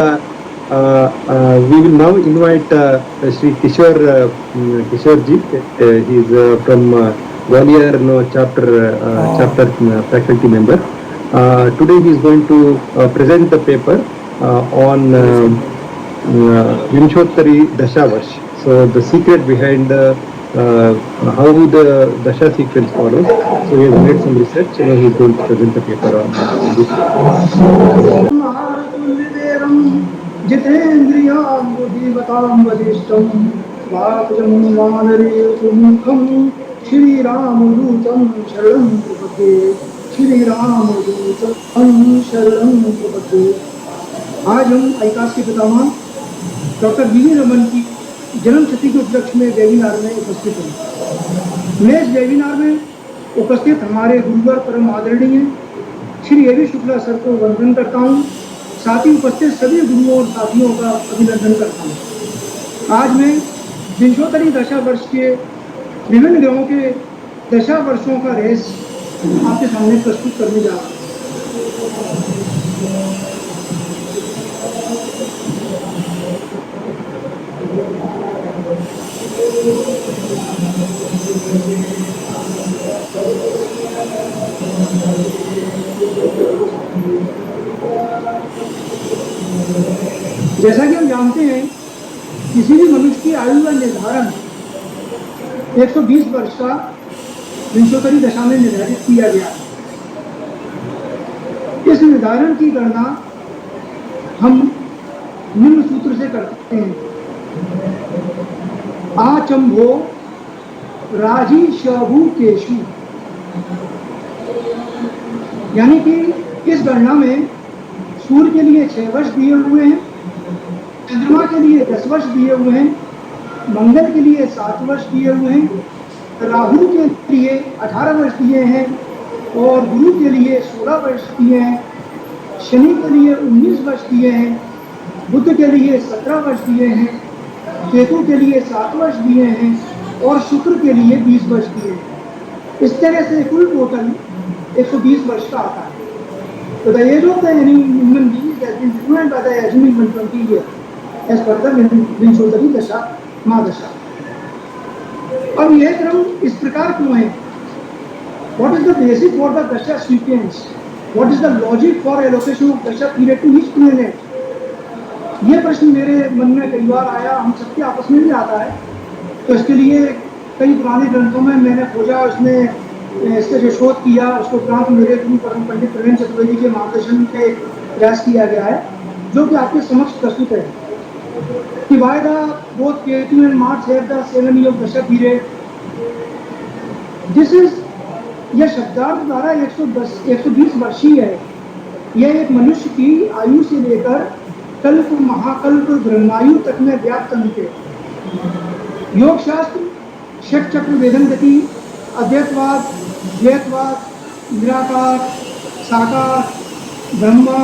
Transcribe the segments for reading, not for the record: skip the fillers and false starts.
We will now invite Sri Kishore ji. He is from Gwalior chapter faculty member. Today he is going to present the paper on Vinshottari Dashavarsh. So the secret behind how the Dasha sequence follows. So he has made some research. He is going to present the paper on this. जितेन्द्रियां बुद्धिमतां वरिष्ठं वाक्यं वानरेयमुखं श्रीरामदूतं शरणं प्रपद्ये श्रीरामदूतं शरणं प्रपद्ये। आज हम आईकास के पितामह doctor V Raman की जन्म तिथि के उपलक्ष्य में वेबिनार में उपस्थित हैं। मैं इस वेबिनार में उपस्थित हमारे गुरुवर परम आदरणीय श्री ए.वी. शुक्ला सर को वंदन करता हूँ। साथ ही उपस्थित सभी गुरुओं और साथियों का अभिनंदन करता हूँ। आज मैं विंशोत्तरी दशा वर्ष के विभिन्न ग्रहों के दशा वर्षों का रहस्य आपके सामने प्रस्तुत करने जा रहा हूँ। जैसा कि हम जानते हैं, किसी भी मनुष्य की आयु का निर्धारण 120 वर्ष का विंशोत्तरी दशा में निर्धारित किया गया है। इस निर्धारण की गणना हम निम्न सूत्र से करते हैं। आचंभो राजी शभु केशु, यानी कि इस गणना में सूर्य के लिए 6 वर्ष दिए हुए हैं, चंद्रमा के लिए 10 वर्ष दिए हुए हैं, मंगल के लिए 7 वर्ष दिए हुए हैं, राहु के लिए 18 वर्ष दिए हैं और गुरु के लिए 16 वर्ष दिए हैं, शनि के लिए 19 वर्ष दिए हैं, बुध के लिए 17 वर्ष दिए हैं, केतु के लिए 7 वर्ष दिए हैं और शुक्र के लिए 20 वर्ष दिए हैं। इस तरह से कुल टोटल 120 वर्ष का आता है। So the age of the human being has been determined by the assuming 120 years as per the विंशोत्तरी दशा महादशा। अब यह क्रम इस प्रकार क्यों है? What is the basis for the dasha sequence? What is the logic for allocation of dasha period to each planet? ये प्रश्न मेरे मन में कई बार आया, हम सबके आपस में भी आता है। तो इसके लिए कई पुराने ग्रंथों में मैंने खोजा, उसमें इससे जो शोध किया, उसको उपरांत मेरे गुरु परम पंडित प्रवीण चतुर्वेदी के मार्गदर्शन पे प्रयास किया गया है, जो कि आपके समक्ष प्रस्तुत है। कि why the both Ketu and Mars have the 7 year dasha period? This is, यह शब्दार्थ द्वारा 120 वर्षीय है। यह एक मनुष्य की आयु से लेकर कल्प, महाकल्प, ब्रह्मायु तक में व्याप्त अंक है। योग शास्त्र षट चक्र वेदन गति, अद्वैतवाद, द्वैतवाद, निराकार, साकार, ब्रह्मा,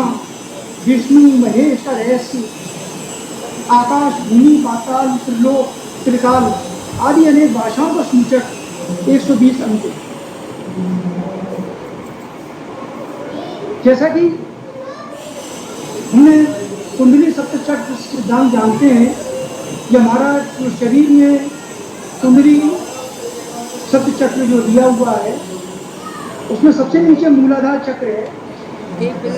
विष्णु, महेश का रहस्य, आकाश, भूमि, पाताल, त्रिलोक, त्रिकाल आदि अनेक भाषाओं का सूचक 120 अंक है। जैसा कि हमने कुंडली सप्तचक्र सिद्धांत जानते हैं कि हमारा जो शरीर में कुंडली सप्तचक्र जो दिया हुआ है, उसमें सबसे नीचे मूलाधार चक्र है,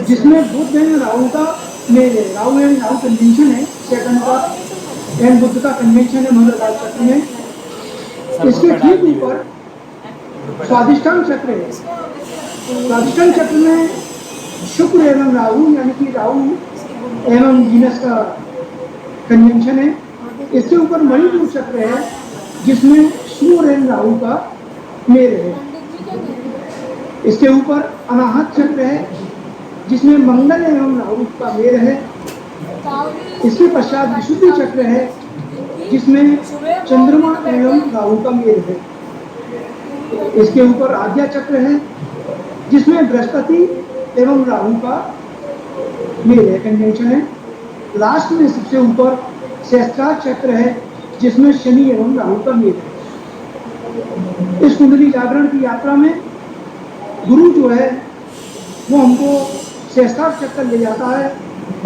जिसमें बुध एंड राहु का मेल है। राहु एंड राहु कन्वेंशन है सेकंड का, एंड बुध का कन्वेंशन है मूलाधार चक्र में। इसके ठीक ऊपर स्वादिष्टांग चक्र है। स्वादिष्टांग चक्र में शुक्र एवं राहु, यानी कि राहु एवं वीनस का कन्वेंशन है। इसके ऊपर मणिपुर चक्र है, जिसमें सूर्य एवं राहु का मेल है। इसके ऊपर अनाहत चक्र है, जिसमें मंगल एवं राहु का मेल है। इसके पश्चात विशुद्धि चक्र है, जिसमें चंद्रमा एवं राहु का मेल है। इसके ऊपर आज्ञा चक्र है, जिसमें बृहस्पति एवं राहु का मेल है, कन्वेंशन है। लास्ट में सबसे ऊपर सहस्त्रार चक्र है, जिसमें शनि एवं राहु का मेल है। इस कुंडली जागरण की यात्रा में गुरु जो है वो हमको सहस्त्रार चक्कर ले जाता है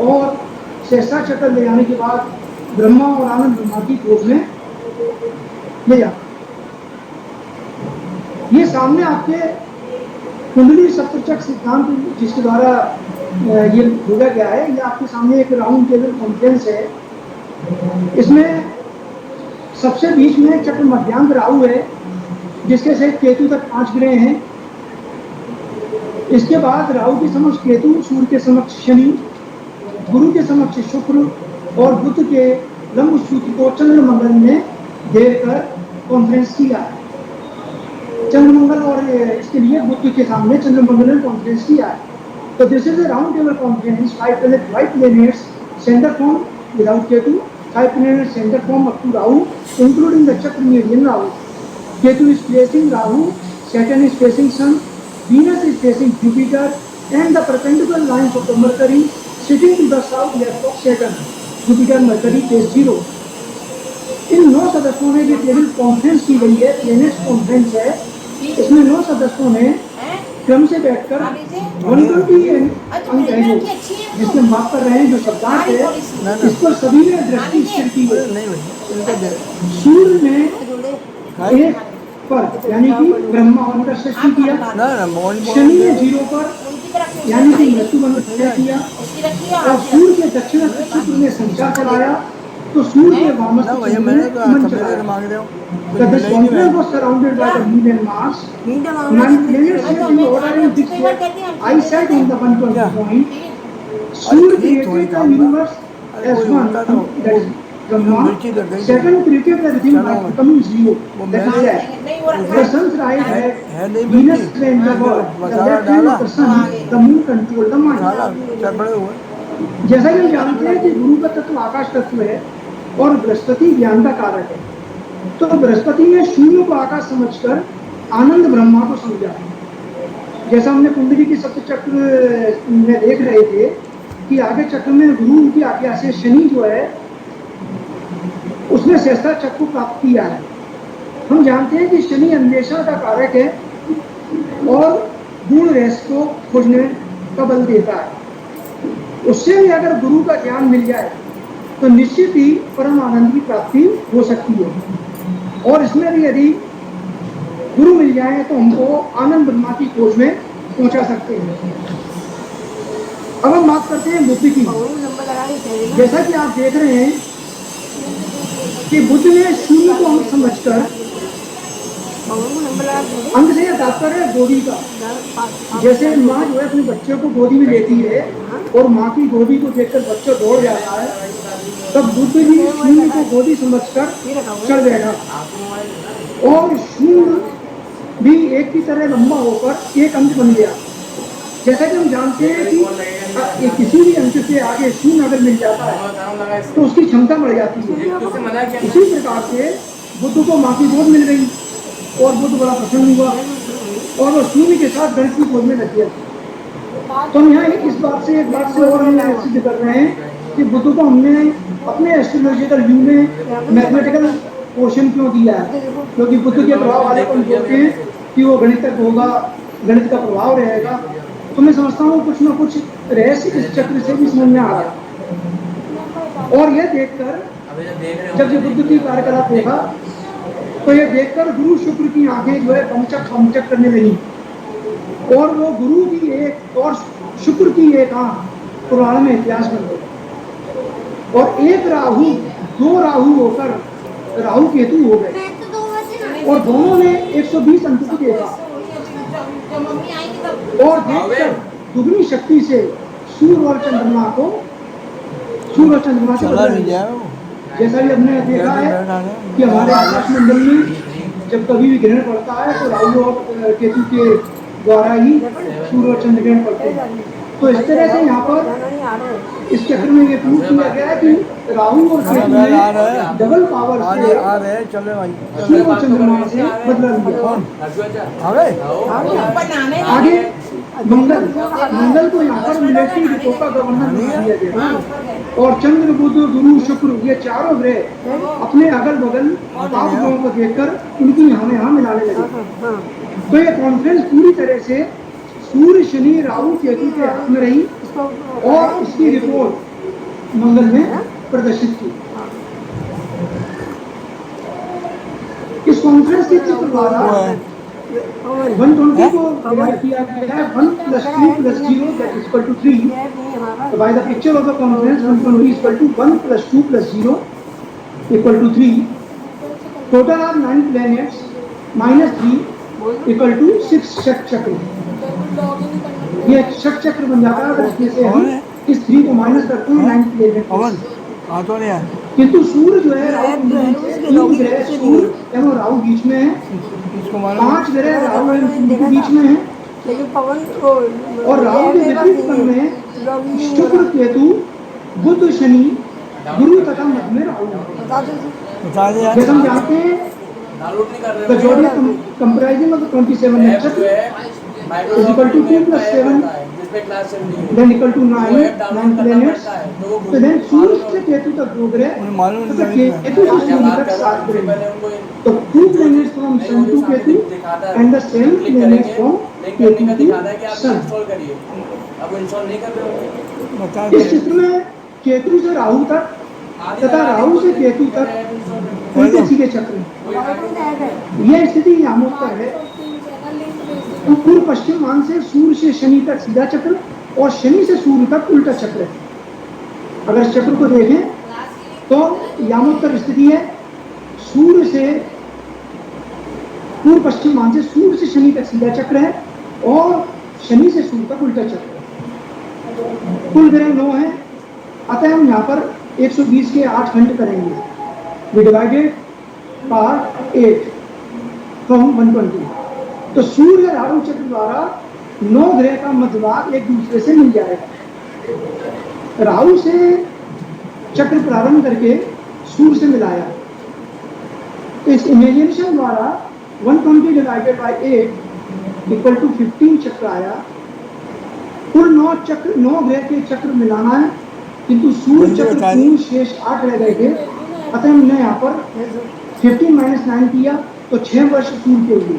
और शेषा चक्र ले जाने के बाद ब्रह्मा और आनंद ब्रह्मा की गोद में ले जाता। ये सामने आपके कुंडली सप्तचक्र सिद्धांत जिसके द्वारा ये भेजा गया है, ये आपके सामने एक राउंड टेबल कॉन्फ्रेंस है। इसमें सबसे बीच में चक्र मध्यांग राहु है, जिसके से केतु तक 5 ग्रह हैं। इसके बाद राहु के समक्ष केतु, सूर्य के समक्ष शनि, गुरु के समक्ष शुक्र और बुध के लंब सूत्र को चंद्रमंगल ने देकर कॉन्फ्रेंस किया है। चंद्रमंगल और इसके लिए बुध के सामने चंद्रमंगल ने कॉन्फ्रेंस किया है। तो this is A round table conference, 5 planets center form without Ketu, 5 planets center form up to Rahu, including the Chakra median Rahu. Ketu is facing Rahu, Saturn is facing Sun, Venus is facing Jupiter, and the perpendicular lines of the Mercury sitting to the south left of Saturn. Jupiter Mercury phase 0. इन 9 सदस्यों में ये table conference की गई है, planets conference है। इसमें 9 सदस्यों ने क्रम से बैठकर 120 अंक है जो जिसमें माफ कर रहे हैं, जो शब्दार्थ है, इस पर सभी ने दृष्टि स्थिर की है। सूर्य ने 1 पर यानी कि ब्रह्मा बनकर सृष्टि किया, शनि ने 0 पर यानी कि मृत्यु बनकर किया, और सूर्य के दक्षिण शुक्र ने संचार चलाया, तो सूर्य के वामस्थ मन चलाया। This conference was surrounded by the moon and Mars. 9 planets set in order in this way. I said in the 120 point, Surya created the universe as one, that is Brahma. Saturn created everything by becoming 0, that is that. The sun's right hand, Venus trained the world, the left hand of the sun, the moon controlled the mind. जैसा कि हम जानते हैं कि गुरु का तत्व आकाश तत्व है और बृहस्पति ज्ञान का कारक है, तो बृहस्पति ने शून्य को आकाश समझकर आनंद ब्रह्मा को समझा। जैसा हमने कुंडली की सप्तचक्र में देख रहे थे कि आगे चक्र में गुरु की आज्ञा से शनि जो है उसने शेषा चक्र को प्राप्त किया है। हम जानते हैं कि शनि अन्वेषण का कारक है और गुण रस को खोजने का बल देता है। उससे भी अगर गुरु का ज्ञान मिल जाए तो निश्चित ही परम आनंद की प्राप्ति हो सकती है, और इसमें भी यदि गुरु मिल जाए तो हमको आनंद ब्रह्मा की खोज में पहुंचा सकते हैं। अब हम बात करते हैं बुद्ध की। जैसा कि आप देख रहे हैं कि बुद्ध ने शून्य को अंक समझकर, अंक से तात्पर्य है गोदी का। जैसे माँ जो है अपने बच्चे को गोदी में लेती है और माँ की गोदी को देखकर बच्चा दौड़ जाता है, तब बुद्ध भी शून्य को गोदी समझकर चल बैठा और शून्य भी एक की तरह लंबा होकर एक अंक बन गया। जैसा कि हम जानते हैं कि किसी भी अंक से आगे शून्य अगर मिल जाता है तो उसकी क्षमता बढ़ जाती है। इसी प्रकार से बुद्ध को माँ की गोद मिल गई और बुद्ध बड़ा प्रसन्न हुआ और वो शून्य के साथ गणित की गोद में लग गया। तो हम यहाँ इस बात से और हम सिद्ध कर रहे हैं कि बुद्ध को हमने अपने एस्ट्रोलॉजिकल व्यू में मैथमेटिकल पोर्शन क्यों दिया है, क्योंकि बुद्ध के प्रभाव वाले को हम बोलते हैं कि वो गणितज्ञ होगा, गणित का प्रभाव रहेगा। तो मैं समझता हूँ कुछ ना कुछ रहस्य इस चक्र से भी समझ में आ रहा। और यह देखकर जब ये बुद्ध की कार्यकलाप देखा तो ये देखकर गुरु शुक्र की आंखें जो है बमचक करने लगी, और वो गुरु की एक और शुक्र की एक आंख पुराण में इतिहास बन गई, और एक राहु 2 राहु होकर राहु केतु हो गए, और दोनों ने 120 अंक को देखा और देखकर दुगनी शक्ति से सूर्य और चंद्रमा से बदला। जैसा कि हमने देखा है कि हमारे आकाश मंडल में जब कभी भी ग्रहण पड़ता है तो राहु और केतु के द्वारा ही सूर्य और चंद्र ग्रहण पड़ते हैं। तो इस तरह से यहाँ पर इस चक्र में ये प्रूव किया गया है कि राहु और केतु ने डबल पावर से सूर्य और चंद्रमा से बदला लिया। आगे मंगल को यहाँ पर मिलिट्री रिपोर्ट का गवर्नर बना दिया गया, और चंद्र बुध गुरु शुक्र ये चारों ग्रह अपने अगल बगल पाप ग्रहों को देखकर उनकी यहाँ मिलाने लगे। तो ये कॉन्फ्रेंस पूरी तरह से सूर्य शनि राहु केतु के हाथ में रही, और इसकी रिपोर्ट मंगल में प्रदर्शित की। इस कॉन्फ्रेंस के चित्र द्वारा 120 को डिवाइड किया गया है 1 + 2 + 0 that is equal to 3। So by the picture of the conference 120 is equal to 1 + 2 + 0 equal to 3. Total are 9 planets minus 3 equal to 6 षट चक्र। ये षट चक्र बन जाता है। इसमें से हम इस 3 को माइनस करते हैं 9 प्लेनेट। किंतु सूर्य जो है राहु कुंडली से 3 ग्रह सूर्य एवं राहु बीच में है, 5 ग्रह राहु एवं सूर्य के बीच में है, लेकिन पवन और राहु के विपरीत क्रम में शुक्र केतु बुध शनि गुरु तथा मध्य में राहु है। जैसे हम जानते हैं the zodiac comprising of the 27 नक्षत्र is equal to 2 + 7 then equal to 9 planets। तो then सूर्य से केतु तक 2 ग्रह तथा केतु से शनि तक 7 ग्रह। तो 2 planets from sun to Ketu and the 7 planets from Ketu to sun। इस चित्र में केतु से राहु तक तथा राहु से केतु तक उल्टे सीधे चक्र। यह स्थिति यामोत्तर है। पूर्व पश्चिम मान से सूर्य से शनि तक सीधा चक्र और शनि से सूर्य तक उल्टा चक्र है। अगर चक्र को देखें तो यामोत्तर स्थिति है। सूर्य से पूर्व पश्चिम मान से सूर्य से शनि तक सीधा चक्र है और शनि से सूर्य तक उल्टा चक्र है। कुल ग्रह 9 है। अतः हम यहाँ पर 120 के 8 खंड करेंगे। We divided part 8 from 120। तो सूर्य राहु चक्र द्वारा 9 ग्रह का मध्यभाग एक दूसरे से मिल जाएगा। राहु से चक्र प्रारंभ करके सूर्य से मिलाया। इस इमेजिनेशन द्वारा 120 डिवाइडेड बाय 8 इक्वल टू 15 चक्र आया। कुल 9 ग्रह के चक्र मिलाना है, किंतु सूर्य चक्र पूर्ण शेष 8 रह गए थे। अतः हमने यहाँ पर 15 - 9 किया तो 6 वर्ष सूर्य के हुए।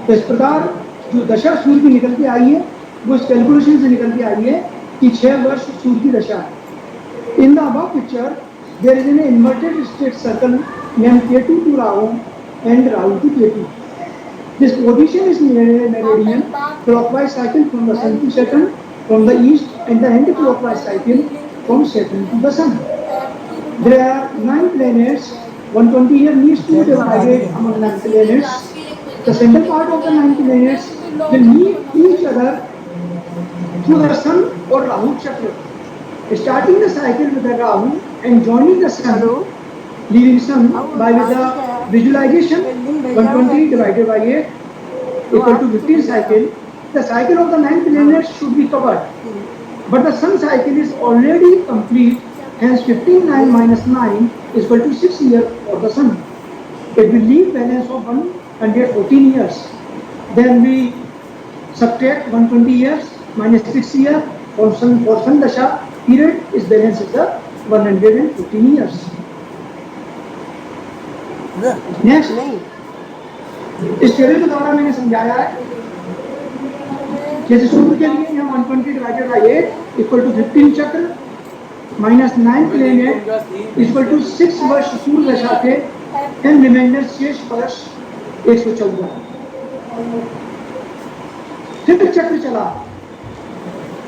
तो इस प्रकार जो दशा सूर्य की निकल के आई है वो इस कैलकुलेशन से निकल के आई है कि 6 वर्ष सूर्य की दशा है। In the above picture there is an inverted straight circle named Ketu to Rahu and Rahu to Ketu। This position is meridian clockwise cycle from the sun to Saturn from the east and the anti-clockwise cycle from Saturn to the sun. There are 9 planets. 120 here needs to be divided among 9 planets. The central part of the 9 planets will meet each other through the sun or Rahu chakra, starting the cycle with the Rahu and joining the sun, leaving sun by with the visualization 120 divided by 8 equal to 15 cycle. The cycle of the 9 planets should be covered, but the sun cycle is already complete. Hence 15 9 minus 9 is equal to 6 years for the sun. It will leave balance of 114 years. Then we subtract 120 years minus 6 years for sun dasha period is balance is the 114 years. Next, इस table के द्वारा मैंने समझाया है जैसे सूर्य के लिए हम 120 डिवाइडेड बाय 8 इक्वल टू 15 चक्र माइनस 9 प्लेनेट इक्वल टू 6 वर्ष सूर्य दशा के एंड रिमाइंडर शेष वर्ष 114। फिर चक्र चला।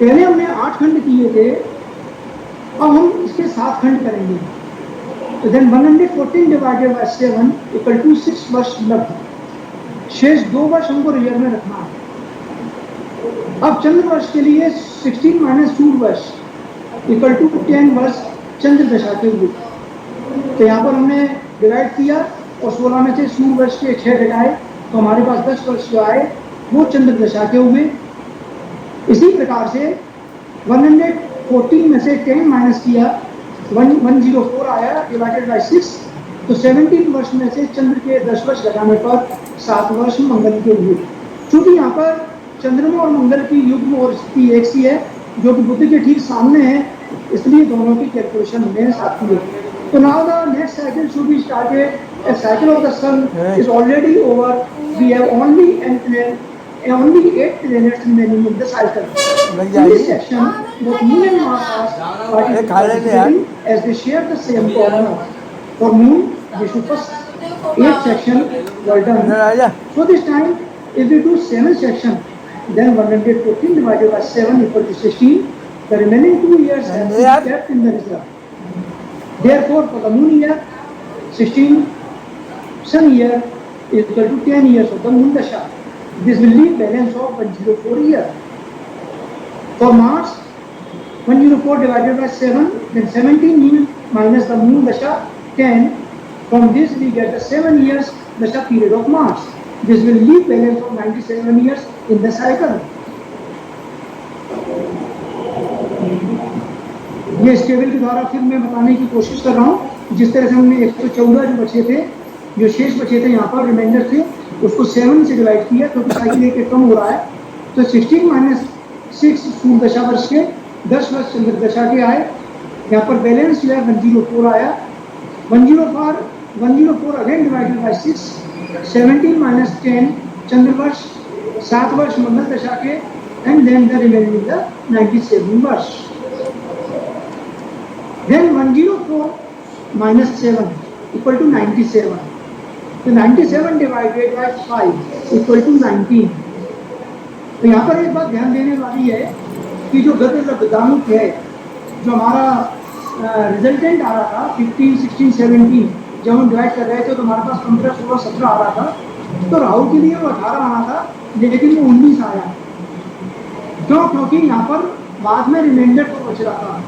पहले हमने 8 खंड किए थे, अब हम इसके 7 खंड करेंगे। तो then 114 divided by 7 equal to 6 वर्ष लब्ध। शेष 2 वर्ष हमको रिजर्व में रखना है। अब चंद्र वर्ष के लिए 16 माइनस 2 वर्ष इक्वल टू 10 वर्ष चंद्र दशा के हुए। तो यहाँ पर हमने डिवाइड किया और 16 में से सूर्य वर्ष के 6 घटाए तो हमारे पास 10 वर्ष जो आए वो चंद्र दशा के हुए। इसी प्रकार से 114 में से 10 माइनस किया 104 आया डिवाइडेड बाय 6। तो 17 वर्ष में से चंद्र के 10 वर्ष घटाने पर 7 वर्ष मंगल के हुए। चूंकि यहाँ पर चंद्रमा और मंगल की युग्म और स्थिति एक सी है जो कि बुध के ठीक सामने है, इसलिए दोनों की कैलकुलेशन मेरे साथ की है। तो now the next cycle should be started. A cycle of the sun is already over. We have only an only 8 planets remaining in the cycle. लग In this जाएगी section, both Moon and Mars are खा लेंगे यार participating as they share the same common Earth. For Moon, the first 8 section were इधर done. आ जा So this time, if we do 7 section, then 114 divided by 7 equal to 16. The remaining 2 years have to be यार kept in the reserve. Therefore, for the Moon year, 16 Sun year is equal to 10 years of the Moon Dasha. This will leave balance of 104 year. For Mars, 104 divided by 7, then 17 minus the Moon Dasha, 10. From this we get the 7 years Dasha period of Mars. This will leave balance of 97 years in the cycle. ये इस table के द्वारा फिर मैं बताने की कोशिश कर रहा हूँ। जिस तरह से हमने 114 जो बचे थे, जो शेष बचे थे यहाँ पर रिमाइंडर थे, उसको 7 से डिवाइड किया क्योंकि साइकिल एक कम हो रहा है। तो 16 माइनस 6 सूर्य दशा वर्ष के 10 वर्ष चंद्र दशा के आए। यहाँ पर बैलेंस जो है 104 आया। 104 again divided by 6, 17 minus 10 Chandra वर्ष, 7 वर्ष मंगल दशा के, and then the remaining the 97 वर्ष। Then 104 minus 7 equal to 97. So 97 divided by 5 equal to 19. तो यहाँ पर एक बात ध्यान देने वाली है कि जो गत लब्धांक है, जो हमारा रिजल्टेंट आ रहा था 15, 16, 17, जब हम डिवाइड कर रहे थे तो हमारे पास 15, 16, 17 आ रहा था। तो राहु के लिए वो 18 आना था, लेकिन वो 19 आया। क्यों? क्योंकि यहाँ पर बाद में रिमाइंडर तो बच रहा था।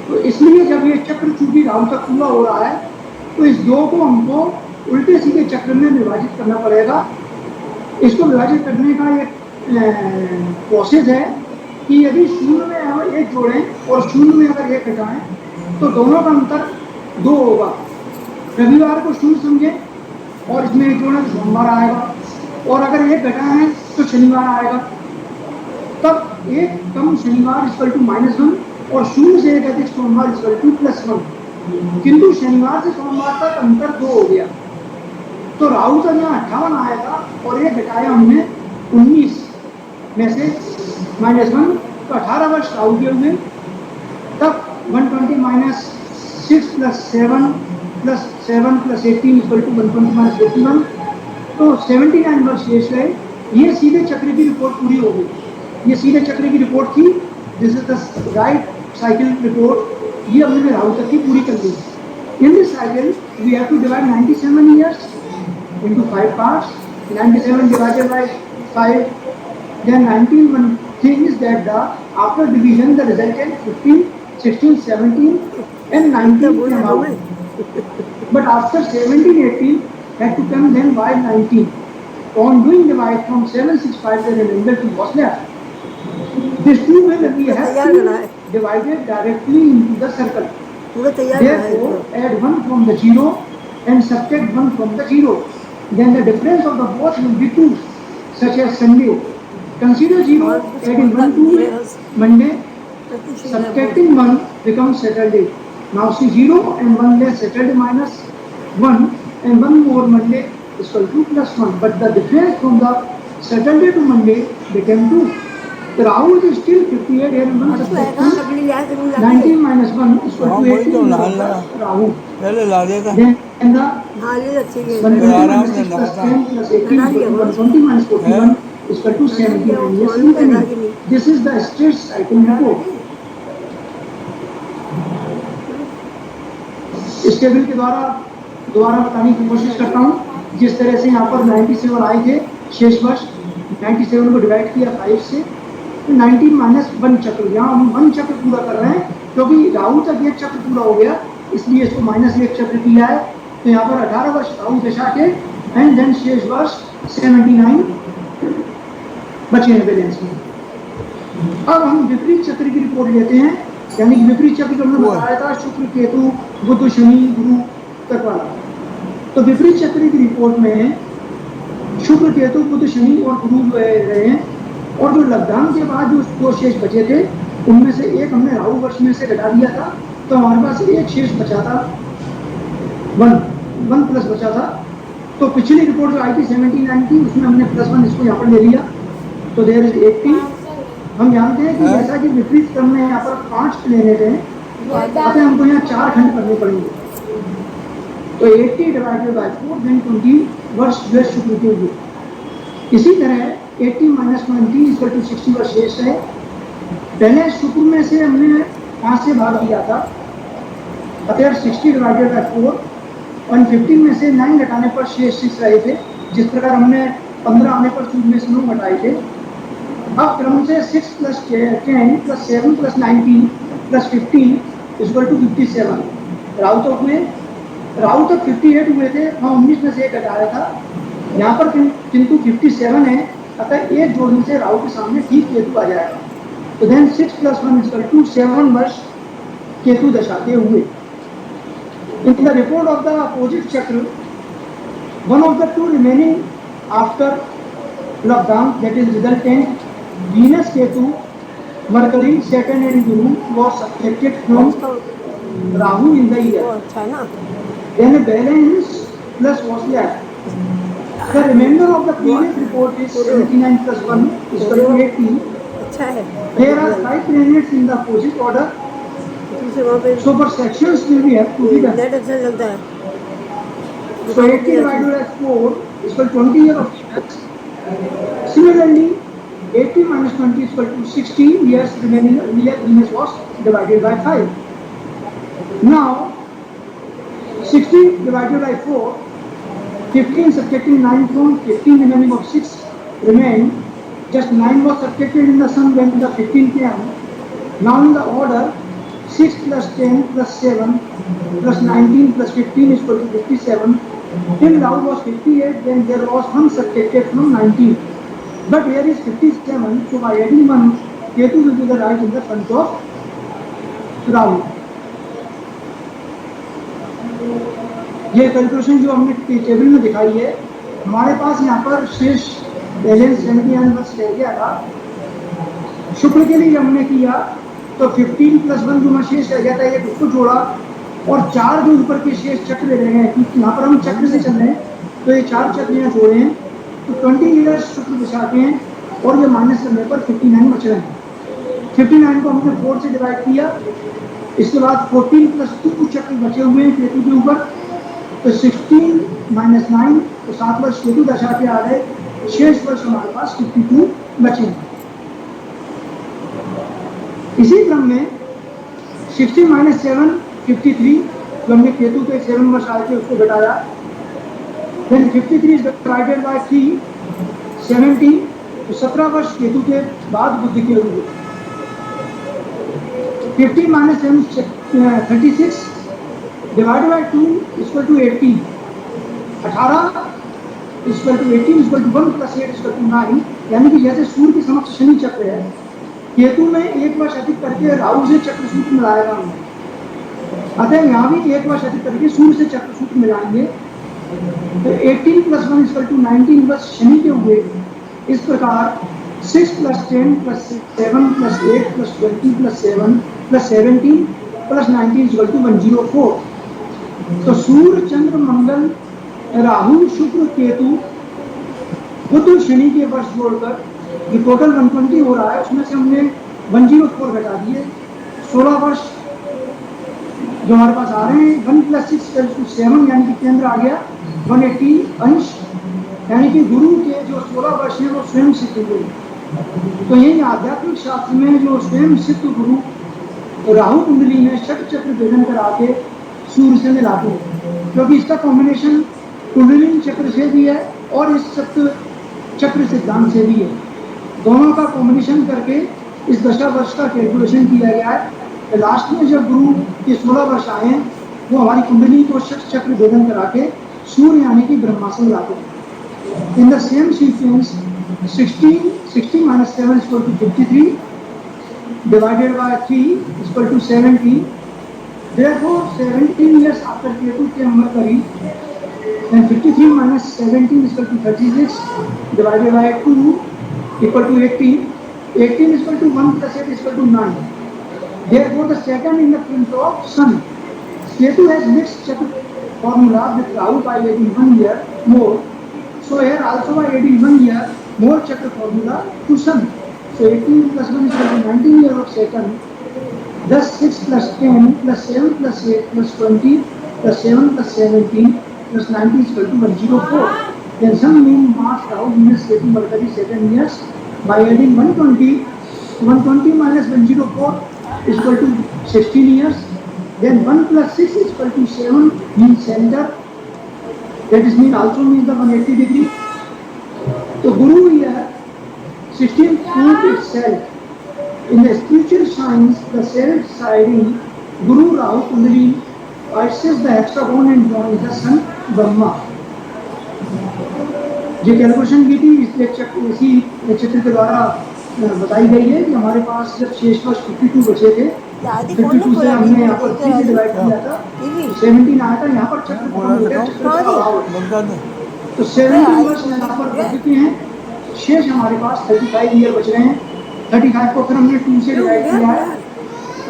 तो इसलिए जब ये चक्र चूंकि राहु तक पूरा हो रहा है, तो इस 2 को हमको उल्टे सीधे चक्र में विभाजित करना पड़ेगा। इसको विभाजित करने का एक प्रोसेस है कि यदि शून्य में अगर 1 जोड़ें और शून्य में अगर 1 घटाएं तो दोनों का अंतर 2 होगा। रविवार को शून्य समझें और इसमें 1 जोड़ें तो सोमवार आएगा, और अगर 1 घटाएं तो शनिवार आएगा। तब 1 कम शनिवार इक्वल टू -1 और शून्य से 1 अधिक सोमवार इक्वल टू +1। किंतु शनिवार से सोमवार तक अंतर 2 हो गया। तो राहु का यहाँ 58 आया था और 1 घटाया हमने 19 में से -1, तो 18 वर्ष राहु के हुए। तब 120 माइनस 6 + 7 + 7 + 18 इक्वल टू 120 - 41, तो 79 वर्ष शेष गए। ये सीधे चक्र की रिपोर्ट पूरी हो गई। ये सीधे चक्र की रिपोर्ट थी। This is the right cycle report. ये हमने राहु तक की पूरी कर ली। In this cycle we have to divide 97 years into 5 parts. 97 divided by 5, then 19. One thing is that the after division the resultant 15, 16, 17 and 19 came out. But after 17, 18 had to come, then why 19? On doing divide from 7, 6, 5 the remainder to was left. This 2 will we have to divide it directly into the circle. Therefore, add 1 from the 0 and subtract 1 from the 0. Then the difference of the both will be 2, such as Sunday. Consider 0, adding 1 to Monday, subtracting 1 becomes Saturday. Now see 0 and 1 less Saturday minus 1 and 1 more Monday is equal to +1. But the difference from the Saturday to Monday became 2. The Rahu is still 58 here and 1 subtracting 19 minus 1 is equal to 18 Rahu. पहले ला देता Then the 120 minus 6 plus 10 plus 18 is equal to 120 minus 41 is equal to 17. Yes, you can read. This is the straight cycle report. इस table के द्वारा दोबारा बताने की कोशिश करता हूँ। जिस तरह से यहाँ पर 97 आए थे शेष वर्ष, 97 को डिवाइड किया 5 से, तो 19 माइनस 1 चक्र। यहाँ हम 1 चक्र पूरा कर रहे हैं क्योंकि राहु तक 1 चक्र पूरा हो गया, इसलिए इसको -1 चक्र किया है। तो यहाँ पर 18 वर्ष राहु दशा के एंड देन शेष वर्ष 79 बचे हैं बैलेंस में। अब हम विपरीत चक्र की रिपोर्ट लेते हैं, यानी कि विपरीत चक्र जो हमने बताया था शुक्र केतु बुध शनि गुरु तक वाला। तो विपरीत चक्र की रिपोर्ट में शुक्र केतु बुध शनि और गुरु रहे हैं, और जो लग्नांक के बाद जो 2 शेष बचे थे उनमें से एक हमने राहु वर्ष में से घटा दिया था, तो हमारे पास एक शेष बचा था 1 प्लस बचा था। तो पिछली रिपोर्ट जो आई थी 79 की, उसमें हमने +1 इसको यहाँ पर ले लिया। तो देयर इज 80। हम जानते हैं कि जैसा कि विपरीत क्रम में यहाँ पर 5 प्लेनेट हैं, अतः हमको यहाँ 4 खंड करने पड़ेंगे। तो 80 डिवाइडेड बाय 4 देन 20 वर्ष जो शुक्र के हुए। इसी तरह 80 माइनस 20 इक्वल टू 60 वर्ष शेष है। पहले शुक्र में से हमने 5 से भाग दिया था, अतः 60 डिवाइडेड बाय 4 और 15 में से 9 घटाने पर शेष 6 रहे थे। जिस प्रकार हमने 15 आने पर सूद में से 9 घटाए थे। अब क्रम से 6 plus 10 plus 7 plus 19 plus 15 equal to 57 Rahu तक हुए। राहु तक 58 हुए थे, वहाँ 19 में से एक घटाया था। यहाँ पर किंतु 57 है, अतः एक जोड़ने से राहु के सामने ठीक केतु आ जाएगा। तो देन 6 प्लस 1 इक्वल टू 7 वर्ष केतु दशा के हुए। In the report of the opposite chakra, one of the 2 remaining after lockdown, that is resultant, Venus Ketu, Mercury, Saturn and Guru was subjected from Rahu in the year. Then a balance plus was left. The remainder of the previous report is 79 plus 1 is equal to 80. There are 5 planets in the opposite order. So for sections will be have to be done. अच्छा लगता है। So 80 divided by 4 is equal to 20 years of Venus. Similarly, 80 minus 20 is equal to 60 years remaining. Venus was divided by 5. Now 60 divided by 4, 15 subtracting 9 from 15 remaining of 6 remain. Just 9 was subtracted in the sun when the 15 came. Now in the order 6 plus 10 plus 7 plus 19 plus 15 is equal to 57. Till now was 58, then there was 1 subtracted from 19. But here is 57, so by adding 1, Ketu will be the right in the front of Rahu. ये calculation जो हमने table में दिखाई है, हमारे पास यहाँ पर शेष बैलेंस 79 वर्ष रह गया था। शुक्र के लिए हमने किया तो 15 प्लस 1 जो शेष रह गया था, एक उसको जोड़ा और 4 जो ऊपर के शेष चक्र रह गए हैं, क्योंकि यहाँ पर हम चक्र से चल रहे हैं, तो ये 4 चक्र यहाँ जोड़े हैं तो 20 ईयर्स शुक्र बचाते हैं और ये माइनस करने पर 59 बच रहे हैं। 59 को हमने 4 से डिवाइड किया, इसके बाद 14 प्लस 2 चक्र बचे हुए हैं केतु के ऊपर, तो 16 माइनस 9 तो 7 वर्ष केतु दशा के आ गए, शेष वर्ष हमारे पास 52 बचे हैं। इसी क्रम में 60 माइनस 7 53, जो हमने केतु के 7 वर्ष आए थे उसको घटाया। देन 53 इज डिवाइडेड बाय 3 70, तो 17 वर्ष केतु के बाद बुद्धि के हुए। 50 minus 7 36 divided by 2 equal to 80। 18 equal to 18 equal to 1 plus 8 equal to 9, यानी कि जैसे सूर्य के समक्ष शनि चक्र है, केतु में 1 वर्ष अधिक करके राहु से चक्र सूत्र मिलाएगा हमने, अतः यहाँ भी 1 वर्ष अधिक करके सूर्य से चक्र सूत्र मिलाएंगे। तो 18 प्लस 1 इक्वल टू 19 वर्ष शनि के हुए। इस प्रकार 6 plus 10 plus 7 plus 8 plus 20 plus 7 plus 17 plus 19 equal to 104। तो सूर्य चंद्र मंगल राहु शुक्र केतु बुध शनि के वर्ष जोड़कर जो टोटल 120 हो रहा है, उसमें से हमने 104 घटा दिए। 16 वर्ष जो हमारे पास आ रहे हैं, 1 प्लस 6 7, यानी कि केंद्र आ गया 180 अंश, यानी कि गुरु के जो 16 वर्ष हैं वो स्वयं सिद्ध हुए। तो यही आध्यात्मिक शास्त्र में जो स्वयं सिद्ध गुरु राहु कुंडली में षट चक्र भेदन करा के सूर्य से मिलाते हैं, क्योंकि इसका कॉम्बिनेशन कुंडली चक्र से भी है और इस सप्त चक्र सिद्धांत से भी है। दोनों का कॉम्बिनेशन करके इस दशा वर्ष का कैलकुलेशन किया गया है। तो लास्ट में जब गुरु के 16 वर्ष आए हैं, वो हमारी कुंडली को षट चक्र भेदन करा के सूर्य यानी कि ब्रह्मास्त्र लाते हैं। In the same sequence 60 minus 7 equal to 53 divided by 3 is equal to 70. Therefore 17 years after Ketu came Mercury, then 53 minus 17 is equal to 36 divided by 2 equal to 18. 18 is equal to 1 plus 8 is equal to 9. Therefore the second in the front of Sun. Ketu has mixed chakra formula with Rahu by adding 1 year more. So here also by adding 1 year more chakra formula to sun. So 18 plus 1 is equal to 19 years of Saturn. Thus 6 plus 10 plus 7 plus 8 plus 20 plus 7 plus 17 plus 90 is equal to 104. Then sun, moon, Mars, Rahu, Venus, Ketu, Mercury, Saturn years by adding 120. 120 minus 104 is equal to 16 years. Then 1 plus 6 is equal to 7 means center. That is mean also means the 180 degree. So Guru here 16 proved itself. In the spiritual science, the self-siding Guru Rahu Kundali pierces the hexagon and joins the sun Brahma. ये calculation की थी इस इसी नक्षत्र के द्वारा बताई गई है कि हमारे पास जब शेष वर्ष 52 बचे थे, 52 से हमने यहाँ पर 3 से डिवाइड किया था, 17 आया था, यहाँ पर चक्र तो 17 वर्ष यहाँ पर बच चुके हैं। शेष हमारे पास 35 ईयर बच रहे हैं। 35 को फिर हमने 2 से डिवाइड किया है,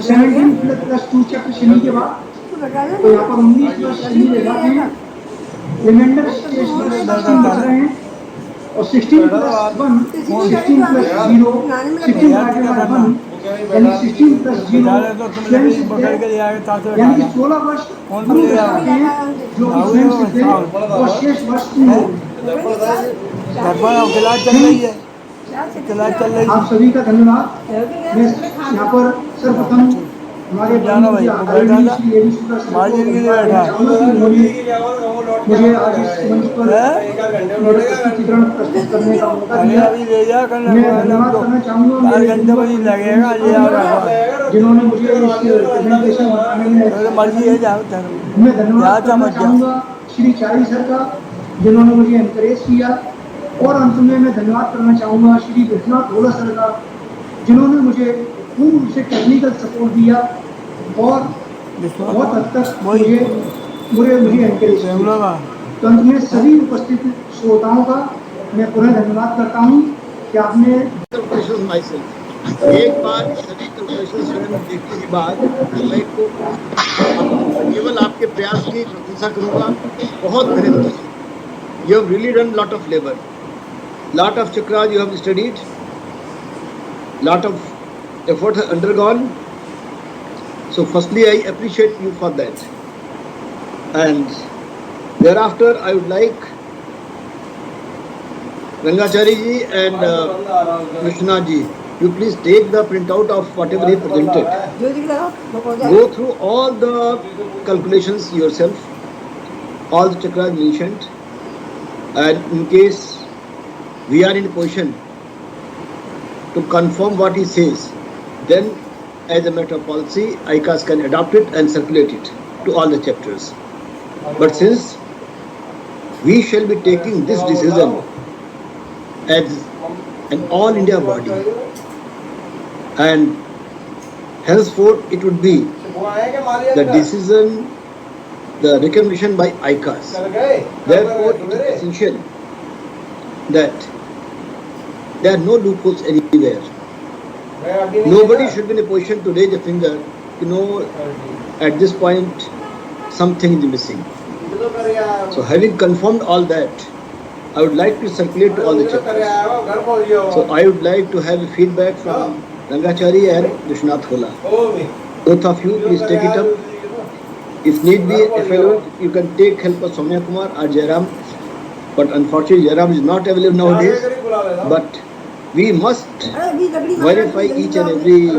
17 प्लस 2 चक्र शनि के बाद, तो यहाँ पर 19 वर्ष शनि ले जाते हैं। रिमाइंडर शेष वर्ष 16 बच रहे हैं और 16 प्लस 1, 16 प्लस 0, 16 यानी 16 प्लस 0 यानी कि 16 वर्ष गुरु बताते हैं जो कि स्वयं सिद्ध है और शेष वर्ष 2 है। आप सभी का धन्यवाद। मैं यहाँ पर सर्वप्रथम हमारे श्री एवी शुक्ला सर मुझे आज इस मंच पर मेरे प्रस्तुतिकरण प्रस्तुत करने का मौका दिया। मैं धन्यवाद करना चाहूँगा जिन्होंने मुझे इस प्रेजेंटेशन बनाने में मैं धन्यवाद करना चाहूँगा श्री चारी सर का जिन्होंने मुझे एनकरेज किया। और अंत में मैं धन्यवाद करना चाहूँगा श्री विश्वनाथ होला सर का जिन्होंने मुझे पूर्ण रूप से टेक्निकल सपोर्ट दिया और बहुत हद तक मुझे एनकरेज किया। तो अंत में सभी उपस्थित श्रोताओं का मैं पुनः धन्यवाद करता हूँ कि आपने एक बार सभी कैलकुलेशन स्वयं देखने के बाद मैं को केवल आपके प्रयास की प्रशंसा करूँगा। बहुत मेहनत की। You have really done lot of labor. Lot of chakras you have studied. Lot of effort has undergone. So firstly, I appreciate you for that. And thereafter, I would like Rangachari ji and Krishna ji, you please take the printout of whatever he presented. Go through all the calculations yourself, all the chakras mentioned. And in case we are in a position to confirm what he says, then as a matter of policy, ICAS can adopt it and circulate it to all the chapters. But since we shall be taking this decision as an all India body, and henceforth it would be the decision, the recommendation by ICAS. Therefore, it is essential that there are no loopholes anywhere. Nobody should be in a position to raise a finger to know at this point something is missing. So having confirmed all that, I would like to circulate to all the chapters. So I would like to have a feedback from Rangachari and Vishwanath होला. Both of you, please take it up. If need be, a fellow, you can take help of Soumya Kumar or Jairam. But unfortunately, Jairam is not available nowadays. But we must verify each and every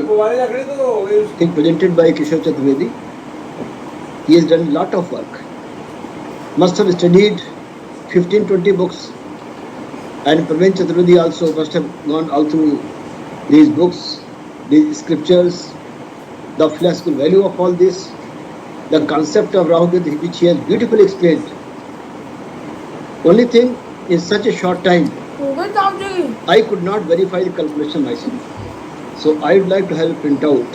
thing presented by Kishore Chaturvedi. He has done a lot of work. Must have studied 15-20 books. And Praveen Chaturvedi also must have gone all through these books, these scriptures, the philosophical value of all this, the concept of Rahu Ketu, which he has beautifully explained. Only thing, in such a short time, I could not verify the calculation myself. So I would like to have a printout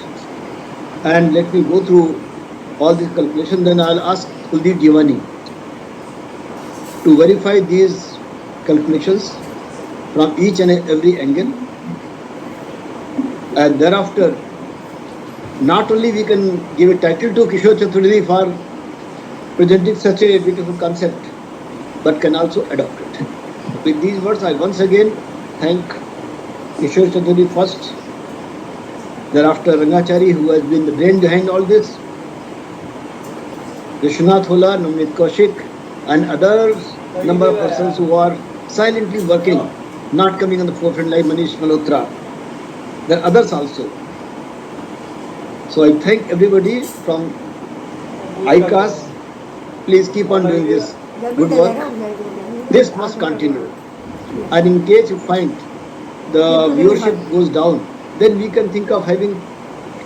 and let me go through all these calculations. Then I'll ask Kuldeep Jivani to verify these calculations from each and every angle. And thereafter, not only we can give a title to Kishore Chaturvedi for presenting such a beautiful concept, but can also adopt it. With these words, I once again thank Kishore Chaudhary first, thereafter Rangachari, who has been the brain behind all this, Vishwanath Hola, Navneet Kaushik, and others, number of persons who are silently working, not coming on the forefront like Manish Malhotra. There are others also. So I thank everybody from ICAS. Please keep on doing this good work. This must continue. And in case you find the viewership goes down, then we can think of having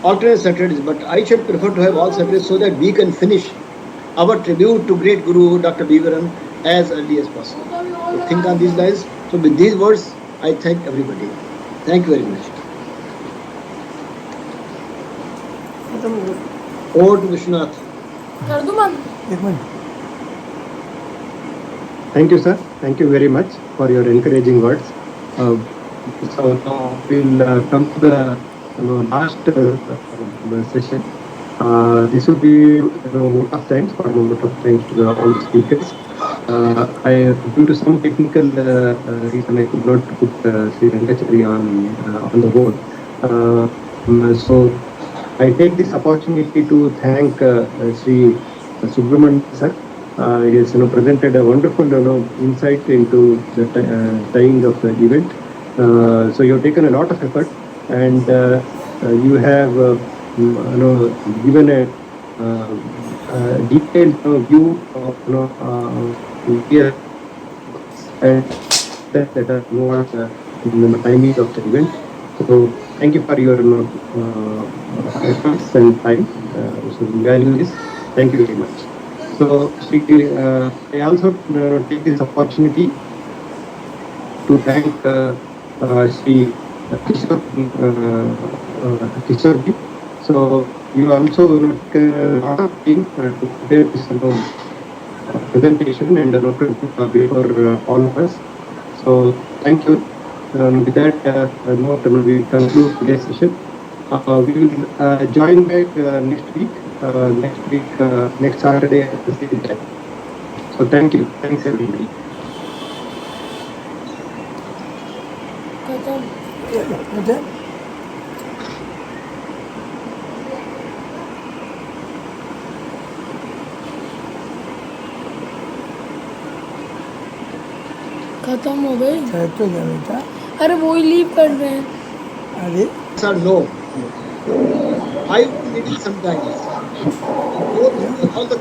alternate Saturdays. But I should prefer to have all Saturdays so that we can finish our tribute to great Guru Dr. Bivaran as early as possible. So think on these lines. So with these words, I thank everybody. Thank you very much. Over to Vishwanath. Thank you, sir. Thank you very much for your encouraging words. So now we'll come to the last session. This will be vote of thanks for vote of thanks to all the speakers. Due to some technical reason, I could not put Sri Rangachari on the board. So I take this opportunity to thank Sri Subramanian sir. He has presented a wonderful insight into the tying of the event. So you have taken a lot of effort, and you have given a detailed view of here and that are involved in the timing of the event. So thank you for your efforts and time. So we value this. Thank you very much. So I also take this opportunity to thank Sri Kishore ji. So you also took a lot of time to prepare this presentation and before all of us. So thank you. With that note, we conclude today's session. We will join back next week. Next Saturday at the same time. So thank you. Thanks everybody. खत्म हो गई। तो क्या बेटा? अरे वो ही leave कर रहे हैं। अरे Sir, no. 5 minutes sometimes. Go through all the